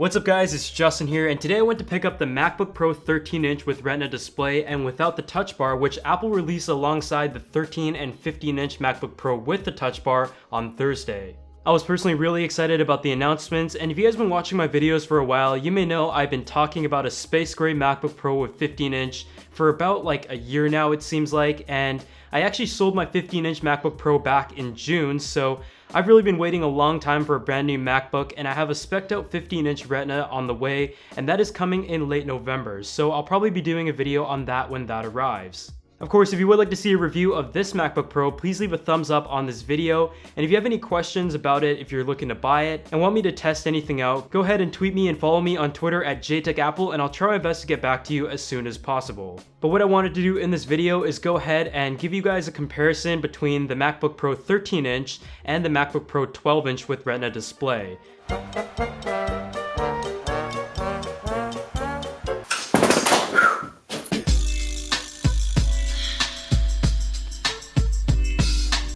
What's up guys, it's Justin here, and today I went to pick up the MacBook Pro 13-inch with Retina display and without the Touch Bar, which Apple released alongside the 13 and 15-inch MacBook Pro with the Touch Bar on Thursday. I was personally really excited about the announcements, and if you guys have been watching my videos for a while, you may know I've been talking about a space gray MacBook Pro with 15-inch for about like a year now it seems like, and I actually sold my 15-inch MacBook Pro back in June, so I've really been waiting a long time for a brand new MacBook, and I have a spec'd out 15-inch Retina on the way, and that is coming in late November, so I'll probably be doing a video on that when that arrives. Of course, if you would like to see a review of this MacBook Pro, please leave a thumbs up on this video, and if you have any questions about it, if you're looking to buy it, and want me to test anything out, go ahead and tweet me and follow me on Twitter at JTechApple, and I'll try my best to get back to you as soon as possible. But what I wanted to do in this video is go ahead and give you guys a comparison between the MacBook Pro 13-inch and the MacBook Pro 12-inch with Retina display.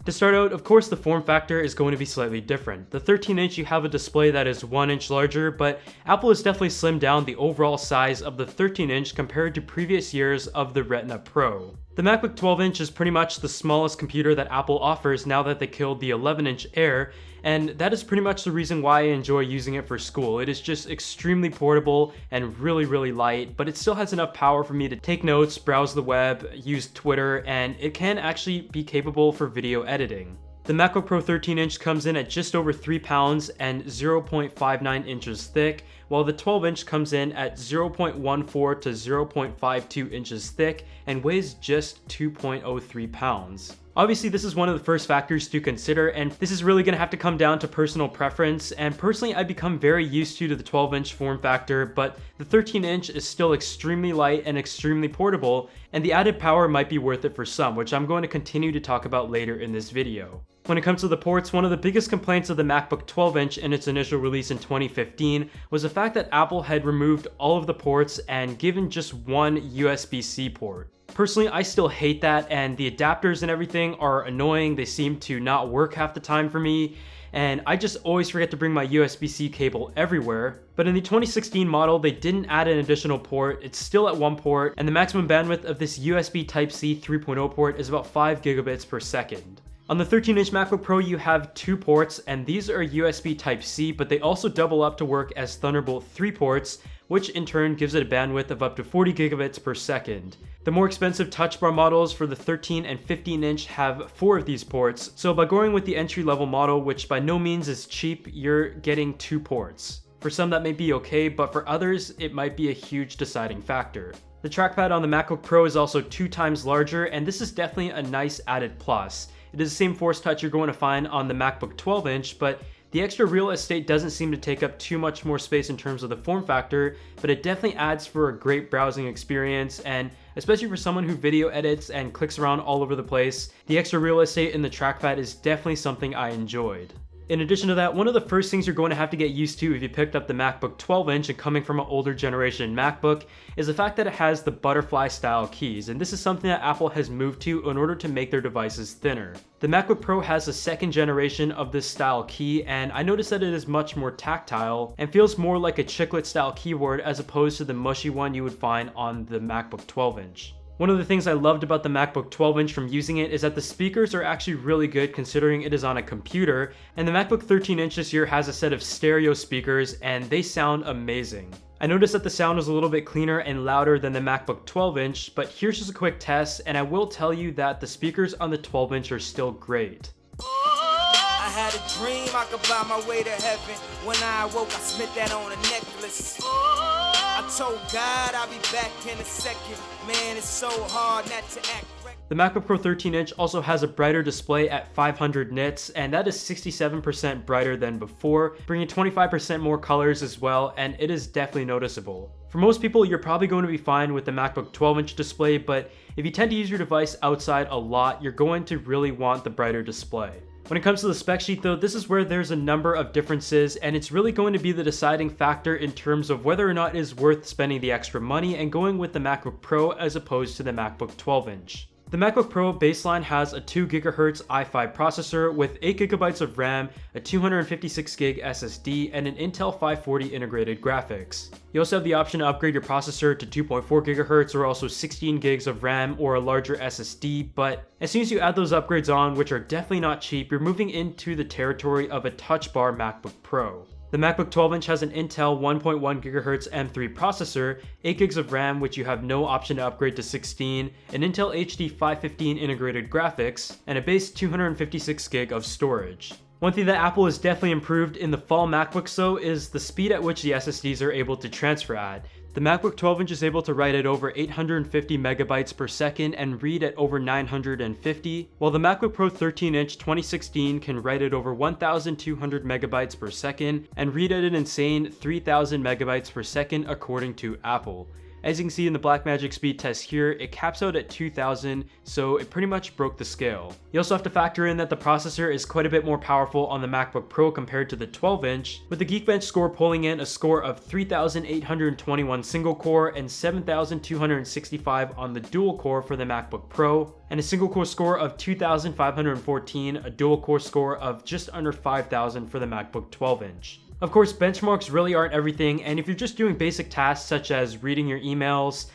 To start out, of course the form factor is going to be slightly different. The 13-inch you have a display that is 1 inch larger, but Apple has definitely slimmed down the overall size of the 13-inch compared to previous years of the Retina Pro. The MacBook 12-inch is pretty much the smallest computer that Apple offers now that they killed the 11-inch Air, and that is pretty much the reason why I enjoy using it for school. It is just extremely portable and really light, but it still has enough power for me to take notes, browse the web, use Twitter, and it can actually be capable for video editing. The MacBook Pro 13-inch comes in at just over 3 pounds and 0.59 inches thick, while the 12-inch comes in at 0.14 to 0.52 inches thick and weighs just 2.03 pounds. Obviously, this is one of the first factors to consider, and this is really going to have to come down to personal preference, and personally I've become very used to the 12-inch form factor, but the 13-inch is still extremely light and extremely portable, and the added power might be worth it for some, which I'm going to continue to talk about later in this video. When it comes to the ports, one of the biggest complaints of the MacBook 12-inch in its initial release in 2015 was the fact that Apple had removed all of the ports and given just one USB-C port. Personally, I still hate that, and the adapters and everything are annoying. They seem to not work half the time for me, and I just always forget to bring my USB-C cable everywhere. But in the 2016 model, they didn't add an additional port. It's still at one port, and the maximum bandwidth of this USB Type-C 3.0 port is about 5 gigabits per second. On the 13-inch MacBook Pro, you have 2 ports, and these are USB Type-C, but they also double up to work as Thunderbolt 3 ports, which in turn gives it a bandwidth of up to 40 gigabits per second. The more expensive Touch Bar models for the 13 and 15-inch have 4 of these ports, so by going with the entry-level model, which by no means is cheap, you're getting 2 ports. For some that may be okay, but for others, it might be a huge deciding factor. The trackpad on the MacBook Pro is also 2 times larger, and this is definitely a nice added plus. It is the same Force Touch you're going to find on the MacBook 12-inch, but the extra real estate doesn't seem to take up too much more space in terms of the form factor, but it definitely adds for a great browsing experience, and especially for someone who video edits and clicks around all over the place, the extra real estate in the trackpad is definitely something I enjoyed. In addition to that, one of the first things you're going to have to get used to if you picked up the MacBook 12-inch and coming from an older generation MacBook is the fact that it has the butterfly style keys, and this is something that Apple has moved to in order to make their devices thinner. The MacBook Pro has a second generation of this style key, and I noticed that it is much more tactile and feels more like a chiclet style keyboard as opposed to the mushy one you would find on the MacBook 12-inch. One of the things I loved about the MacBook 12-inch from using it is that the speakers are actually really good considering it is on a computer, and the MacBook 13-inch this year has a set of stereo speakers and they sound amazing. I noticed that the sound was a little bit cleaner and louder than the MacBook 12-inch, but here's just a quick test, and I will tell you that the speakers on the 12-inch are still great. I had a dream I could buy my way to heaven. When I awoke, I spent that on a necklace. I told God I'll be back in a second. Man, it's so hard not to act. The MacBook Pro 13-inch also has a brighter display at 500 nits, and that is 67% brighter than before, bringing 25% more colors as well, and it is definitely noticeable. For most people, you're probably going to be fine with the MacBook 12-inch display, but if you tend to use your device outside a lot, you're going to really want the brighter display. When it comes to the spec sheet though, this is where there's a number of differences, and it's really going to be the deciding factor in terms of whether or not it is worth spending the extra money and going with the MacBook Pro as opposed to the MacBook 12-inch. The MacBook Pro baseline has a 2GHz i5 processor with 8GB of RAM, a 256GB SSD, and an Intel 540 integrated graphics. You also have the option to upgrade your processor to 2.4GHz or also 16GB of RAM or a larger SSD, but as soon as you add those upgrades on, which are definitely not cheap, you're moving into the territory of a TouchBar MacBook Pro. The MacBook 12-inch has an Intel 1.1GHz M3 processor, 8GB of RAM which you have no option to upgrade to 16, an Intel HD 515 integrated graphics, and a base 256GB of storage. One thing that Apple has definitely improved in the fall MacBooks though is the speed at which the SSDs are able to transfer at. The MacBook 12-inch is able to write at over 850 megabytes per second and read at over 950, while the MacBook Pro 13-inch 2016 can write at over 1,200 megabytes per second and read at an insane 3,000 megabytes per second according to Apple. As you can see in the Blackmagic speed test here, it caps out at 2,000, so it pretty much broke the scale. You also have to factor in that the processor is quite a bit more powerful on the MacBook Pro compared to the 12-inch, with the Geekbench score pulling in a score of 3,821 single core and 7,265 on the dual core for the MacBook Pro, and a single core score of 2,514, a dual core score of just under 5,000 for the MacBook 12-inch. Of course, benchmarks really aren't everything, and if you're just doing basic tasks such as reading your emails,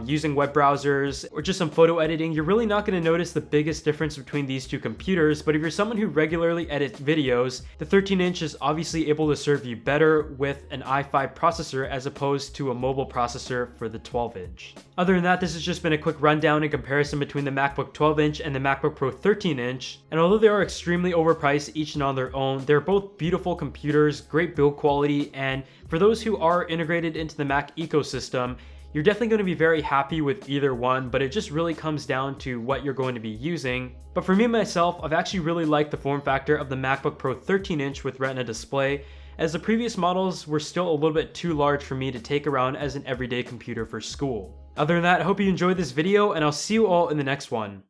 using web browsers, or just some photo editing, you're really not going to notice the biggest difference between these two computers. But if you're someone who regularly edits videos, the 13-inch is obviously able to serve you better with an i5 processor as opposed to a mobile processor for the 12-inch. Other than that, this has just been a quick rundown in comparison between the MacBook 12-inch and the MacBook Pro 13-inch, and although they are extremely overpriced each and on their own, they're both beautiful computers, great build quality, and for those who are integrated into the Mac ecosystem, you're definitely going to be very happy with either one, but it just really comes down to what you're going to be using. But for me myself, I've actually really liked the form factor of the MacBook Pro 13-inch with Retina display, as the previous models were still a little bit too large for me to take around as an everyday computer for school. Other than that, I hope you enjoyed this video, and I'll see you all in the next one.